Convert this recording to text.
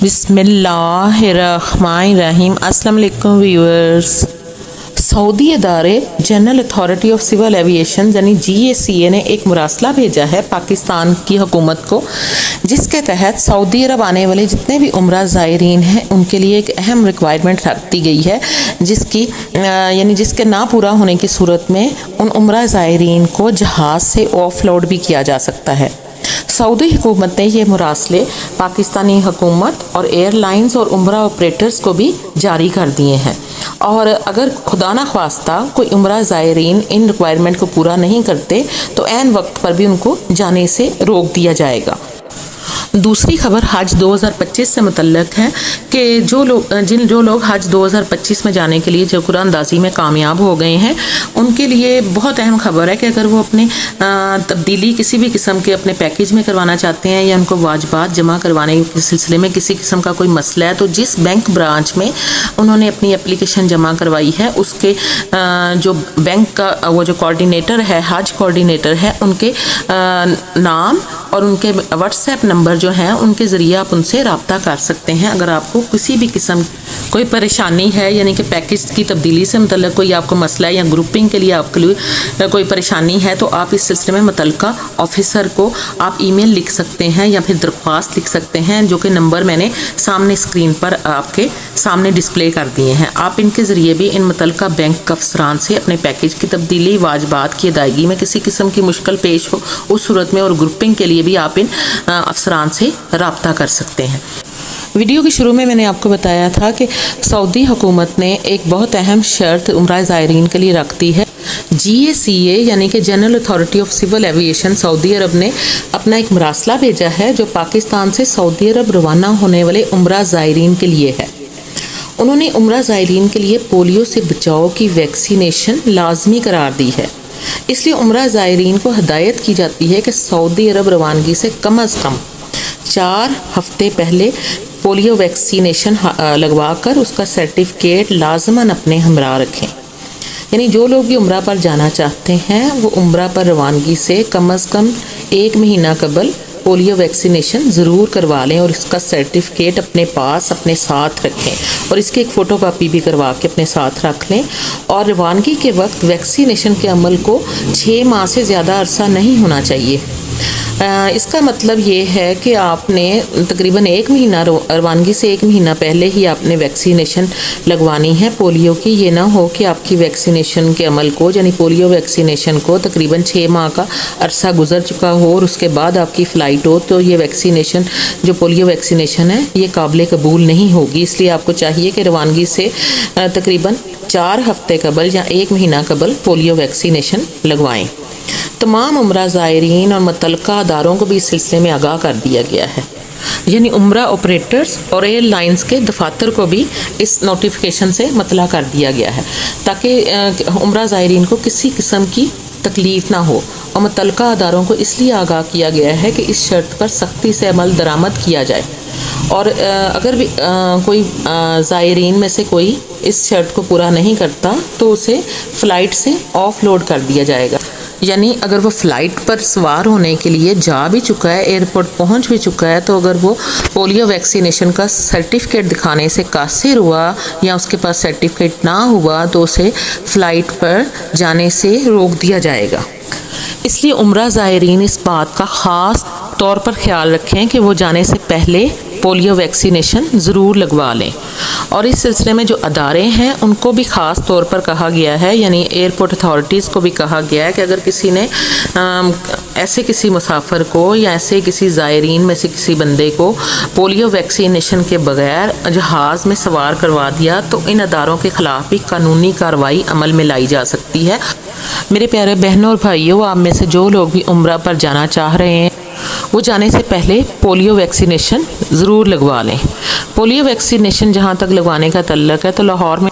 بسم اللہ الرحمن الرحیم۔ السلام علیکم ویورز۔ سعودی ادارے general authority of civil aviation یعنی GACA نے ایک مراسلہ بھیجا ہے پاکستان کی حکومت کو، جس کے تحت سعودی عرب آنے والے جتنے بھی عمرہ زائرین ہیں ان کے لیے ایک اہم ریکوائرمنٹ رکھ دی گئی ہے، جس کے نہ پورا ہونے کی صورت میں ان عمرہ زائرین کو جہاز سے آف لوڈ بھی کیا جا سکتا ہے۔ سعودی حکومت نے یہ مراسلے پاکستانی حکومت اور ایئر لائنز اور عمرہ آپریٹرز کو بھی جاری کر دیے ہیں، اور اگر خدا نہ خواستہ کوئی عمرہ زائرین ان ریکوائرمنٹ کو پورا نہیں کرتے تو عین وقت پر بھی ان کو جانے سے روک دیا جائے گا۔ دوسری خبر حج 2025 سے متعلق ہے کہ جو لوگ حج 2025 میں جانے کے لیے جو قرآن اندازی میں کامیاب ہو گئے ہیں ان کے لیے بہت اہم خبر ہے کہ اگر وہ اپنے تبدیلی کسی بھی قسم کے اپنے پیکیج میں کروانا چاہتے ہیں یا ان کو واجبات جمع کروانے کے سلسلے میں کسی قسم کا کوئی مسئلہ ہے، تو جس بینک برانچ میں انہوں نے اپنی اپلیکیشن جمع کروائی ہے اس کے جو بینک کا وہ جو کوآرڈینیٹر ہے، حج کوآرڈینیٹر ہے، ان کے نام اور ان کے واٹس ایپ نمبر جو ہیں ان کے ذریعے آپ ان سے رابطہ کر سکتے ہیں۔ اگر آپ کو کسی بھی قسم کوئی پریشانی ہے، یعنی کہ پیکج کی تبدیلی سے متعلق کوئی آپ کو مسئلہ ہے یا گروپنگ کے لیے آپ کے لیے کوئی پریشانی ہے، تو آپ اس سلسلے میں متعلقہ آفیسر کو آپ ای میل لکھ سکتے ہیں یا پھر درخواست لکھ سکتے ہیں، جو کہ نمبر میں نے سامنے اسکرین پر آپ کے سامنے ڈسپلے کر دیے ہیں۔ آپ ان کے ذریعے بھی ان متعلقہ بینک افسران سے اپنے پیکج کی تبدیلی، واجبات کی ادائیگی میں کسی قسم کی مشکل پیش ہو اس صورت میں، اور گروپنگ کے لیے بھی آپ ان افسران سے رابطہ کر سکتے ہیں۔ ویڈیو کے شروع میں نے آپ کو بتایا تھا کہ سعودی حکومت نے ایک بہت اہم شرط عمرہ زائرین کے لیے رکھ دی ہے۔ GACA یعنی کہ general authority of civil aviation سعودی عرب نے اپنا ایک مراسلہ بھیجا ہے جو پاکستان سے سعودی عرب روانہ ہونے والے عمرہ زائرین کے لیے ہے۔ انہوں نے عمرہ زائرین کے لیے پولیو سے بچاؤ کی ویکسینیشن لازمی قرار دی ہے۔ اس لیے عمرہ زائرین کو ہدایت کی جاتی ہے کہ سعودی عرب روانگی سے کم از کم 4 ہفتے پہلے پولیو ویکسینیشن لگوا کر اس کا سرٹیفکیٹ لازماً اپنے ہمراہ رکھیں۔ یعنی جو لوگ بھی عمرہ پر جانا چاہتے ہیں وہ عمرہ پر روانگی سے کم از کم 1 مہینہ قبل پولیو ویکسینیشن ضرور کروا لیں اور اس کا سرٹیفکیٹ اپنے پاس اپنے ساتھ رکھیں، اور اس کی ایک فوٹو کاپی بھی کروا کے اپنے ساتھ رکھ لیں۔ اور روانگی کے وقت ویکسینیشن کے عمل کو 6 ماہ سے زیادہ عرصہ نہیں ہونا چاہیے۔ اس کا مطلب یہ ہے کہ آپ نے تقریباً 1 مہینہ روانگی سے 1 مہینہ پہلے ہی آپ نے ویکسینیشن لگوانی ہے پولیو کی۔ یہ نہ ہو کہ آپ کی ویکسینیشن کے عمل کو یعنی پولیو ویکسینیشن کو تقریباً 6 ماہ کا عرصہ گزر چکا ہو اور اس کے بعد آپ کی فلائٹ ہو، تو یہ ویکسینیشن جو پولیو ویکسینیشن ہے یہ قابل قبول نہیں ہوگی۔ اس لیے آپ کو چاہیے کہ روانگی سے تقریباً 4 ہفتے قبل یا 1 مہینہ قبل پولیو ویکسینیشن لگوائیں۔ تمام عمرہ زائرین اور متعلقہ اداروں کو بھی اس سلسلے میں آگاہ کر دیا گیا ہے، یعنی عمرہ آپریٹرز اور ایئر لائنز کے دفاتر کو بھی اس نوٹیفیکیشن سے مطلع کر دیا گیا ہے تاکہ عمرہ زائرین کو کسی قسم کی تکلیف نہ ہو، اور متعلقہ اداروں کو اس لیے آگاہ کیا گیا ہے کہ اس شرط پر سختی سے عمل درآمد کیا جائے، اور اگر بھی کوئی زائرین میں سے کوئی اس شرط کو پورا نہیں کرتا تو اسے فلائٹ سے آف لوڈ کر دیا جائے گا۔ یعنی اگر وہ فلائٹ پر سوار ہونے کے لیے جا بھی چکا ہے، ایئرپورٹ پہنچ بھی چکا ہے، تو اگر وہ پولیو ویکسینیشن کا سرٹیفکیٹ دکھانے سے قاصر ہوا یا اس کے پاس سرٹیفکیٹ نہ ہوا تو اسے فلائٹ پر جانے سے روک دیا جائے گا۔ اس لیے عمرہ زائرین اس بات کا خاص طور پر خیال رکھیں کہ وہ جانے سے پہلے پولیو ویکسینیشن ضرور لگوا لیں، اور اس سلسلے میں جو ادارے ہیں ان کو بھی خاص طور پر کہا گیا ہے، یعنی ایئرپورٹ اتھارٹیز کو بھی کہا گیا ہے کہ اگر کسی نے ایسے کسی مسافر کو یا ایسے کسی زائرین میں سے کسی بندے کو پولیو ویکسینیشن کے بغیر جہاز میں سوار کروا دیا تو ان اداروں کے خلاف بھی قانونی کارروائی عمل میں لائی جا سکتی ہے۔ میرے پیارے بہنوں اور بھائیوں، آپ میں سے جو لوگ بھی عمرہ پر جانا چاہ رہے ہیں وہ جانے سے پہلے پولیو ویکسینیشن ضرور لگوا لیں۔ پولیو ویکسینیشن جہاں تک لگوانے کا تعلق ہے تو لاہور میں